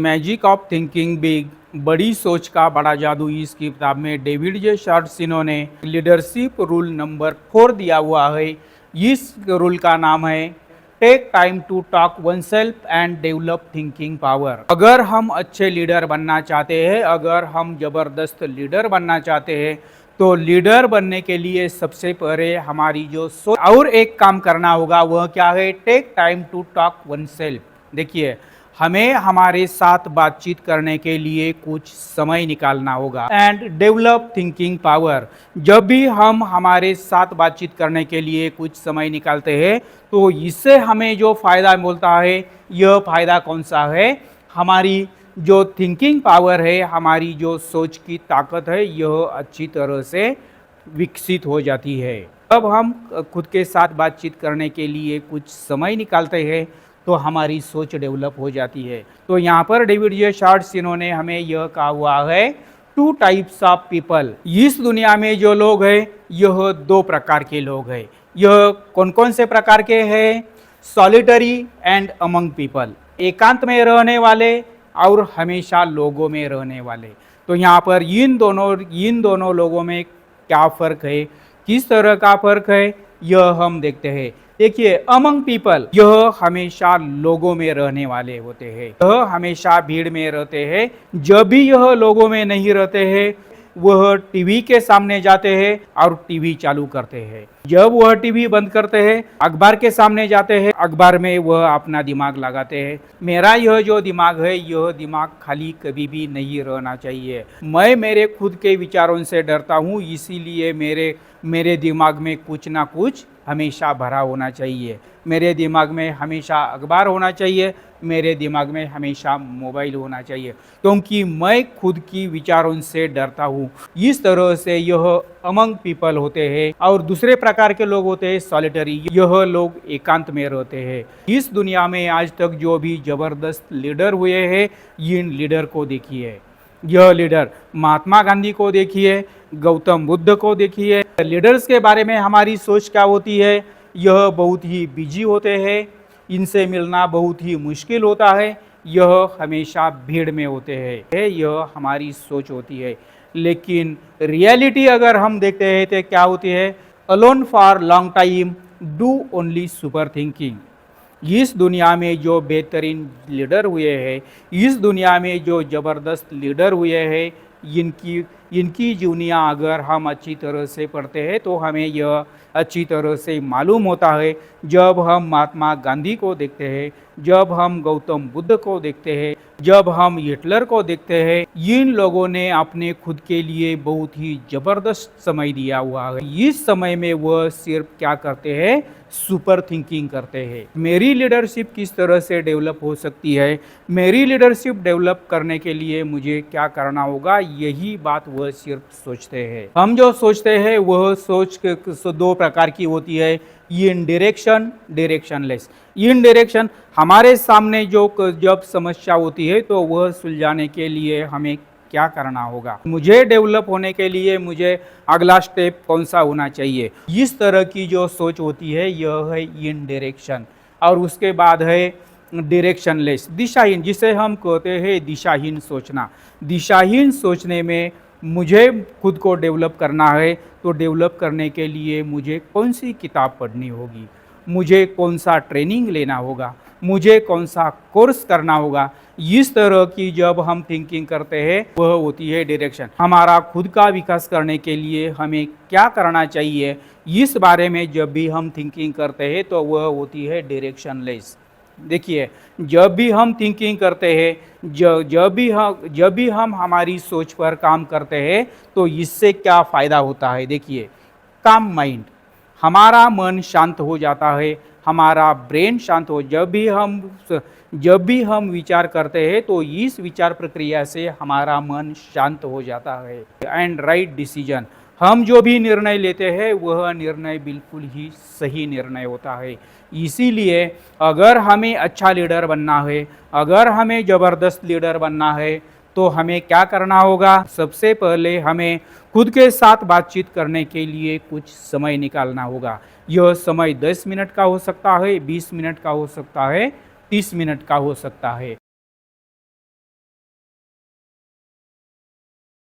Magic of thinking big, बड़ी सोच का बड़ा जादू, इस किताब में डेविड जे शार्टसिनो ने लीडरशिप रूल नंबर 4 दिया हुआ है। इस रूल का नाम है take time to talk oneself and develop thinking power. अगर हम अच्छे लीडर बनना चाहते हैं, अगर हम जबरदस्त लीडर बनना चाहते हैं, तो लीडर बनने के लिए सबसे पहले हमारी जो सोच और एक काम करना होगा, वह क्या है? Take time to talk oneself. देखिए, हमें हमारे साथ बातचीत करने के लिए कुछ समय निकालना होगा एंड डेवलप थिंकिंग पावर। जब भी हम हमारे साथ बातचीत करने के लिए कुछ समय निकालते हैं, तो इससे हमें जो फायदा मिलता है, यह फायदा कौन सा है? हमारी जो थिंकिंग पावर है, हमारी जो सोच की ताकत है, यह अच्छी तरह से विकसित हो जाती है। जब हम खुद के साथ बातचीत करने के लिए कुछ समय निकालते हैं, तो हमारी सोच डेवलप हो जाती है। तो यहाँ पर डेविड जे शार्टसिनो ने हमें यह कहा हुआ है, 2 टाइप्स ऑफ पीपल। इस दुनिया में जो लोग हैं, यह 2 प्रकार के लोग हैं। यह कौन कौन से प्रकार के हैं? सॉलिटरी एंड अमंग पीपल, एकांत में रहने वाले और हमेशा लोगों में रहने वाले। तो यहाँ पर इन दोनों लोगों में क्या फ़र्क है, किस तरह का फ़र्क है, यह हम देखते हैं। देखिए, अमंग पीपल, यह हमेशा लोगों में रहने वाले होते हैं, यह हमेशा भीड़ में रहते हैं। जब भी यह लोगों में नहीं रहते हैं, वह टीवी के सामने जाते हैं और टीवी चालू करते हैं। जब वह टीवी बंद करते हैं, अखबार के सामने जाते हैं, अखबार में वह अपना दिमाग लगाते हैं। मेरा यह जो दिमाग है, यह दिमाग खाली कभी भी नहीं रहना चाहिए। मैं मेरे खुद के विचारों से डरता हूँ, इसीलिए मेरे दिमाग में कुछ ना कुछ हमेशा भरा होना चाहिए। मेरे दिमाग में हमेशा अखबार होना चाहिए, मेरे दिमाग में हमेशा मोबाइल होना चाहिए, क्योंकि मैं खुद की विचारों से डरता हूँ। इस तरह से यह अमंग पीपल होते हैं। और दूसरे प्रकार के लोग होते हैं सॉलिटरी, यह लोग एकांत में रहते हैं। इस दुनिया में आज तक जो भी जबरदस्त लीडर हुए हैं, इन लीडर को देखिए। यह लीडर महात्मा गांधी को देखिए, गौतम बुद्ध को देखिए। लीडर्स के बारे में हमारी सोच क्या होती है? यह बहुत ही बिजी होते हैं, इनसे मिलना बहुत ही मुश्किल होता है, यह हमेशा भीड़ में होते हैं, यह हमारी सोच होती है। लेकिन रियलिटी अगर हम देखते हैं तो क्या होती है? Alone for long time, do only super thinking. इस दुनिया में जो बेहतरीन लीडर हुए हैं, इस दुनिया में जो ज़बरदस्त लीडर हुए हैं, इनकी जीवनियाँ अगर हम अच्छी तरह से पढ़ते हैं, तो हमें यह अच्छी तरह से मालूम होता है। जब हम महात्मा गांधी को देखते हैं, जब हम गौतम बुद्ध को देखते हैं, जब हम हिटलर को देखते हैं, इन लोगों ने अपने खुद के लिए बहुत ही ज़बरदस्त समय दिया हुआ है। इस समय में वह सिर्फ क्या करते हैं? सुपर थिंकिंग करते हैं। मेरी लीडरशिप किस तरह से डेवलप हो सकती है? मेरी लीडरशिप डेवलप करने के लिए मुझे क्या करना होगा? यही बात वह सिर्फ सोचते हैं। हम जो सोचते हैं, वह सोच 2 प्रकार की होती है, इन डायरेक्शन, डायरेक्शनलेस। इन डायरेक्शन, हमारे सामने जब समस्या होती है, तो वह सुलझाने के लिए हमें क्या करना होगा? मुझे डेवलप होने के लिए मुझे अगला स्टेप कौन सा होना चाहिए? इस तरह की जो सोच होती है, यह है इन डायरेक्शन। और उसके बाद है डायरेक्शनलेस, दिशाहीन, जिसे हम कहते हैं दिशाहीन सोचना। दिशाहीन सोचने में मुझे खुद को डेवलप करना है, तो डेवलप करने के लिए मुझे कौन सी किताब पढ़नी होगी, मुझे कौन सा ट्रेनिंग लेना होगा, मुझे कौन सा कोर्स करना होगा। इस तरह की जब हम थिंकिंग करते हैं, वह होती है डायरेक्शन। हमारा खुद का विकास करने के लिए हमें क्या करना चाहिए, इस बारे में जब भी हम थिंकिंग करते हैं, तो वह होती है डायरेक्शनलेस। देखिए, जब भी हम थिंकिंग करते हैं, जब भी हम हमारी सोच पर काम करते हैं, तो इससे क्या फ़ायदा होता है? देखिए, काम माइंड, हमारा मन शांत हो जाता है, हमारा ब्रेन शांत हो। जब भी हम विचार करते हैं, तो इस विचार प्रक्रिया से हमारा मन शांत हो जाता है। एंड राइट डिसीजन, हम जो भी निर्णय लेते हैं, वह निर्णय बिल्कुल ही सही निर्णय होता है। इसीलिए अगर हमें अच्छा लीडर बनना है, अगर हमें ज़बरदस्त लीडर बनना है, तो हमें क्या करना होगा? सबसे पहले हमें खुद के साथ बातचीत करने के लिए कुछ समय निकालना होगा। यह समय 10 मिनट का हो सकता है, 20 मिनट का हो सकता है, 30 मिनट का हो सकता है।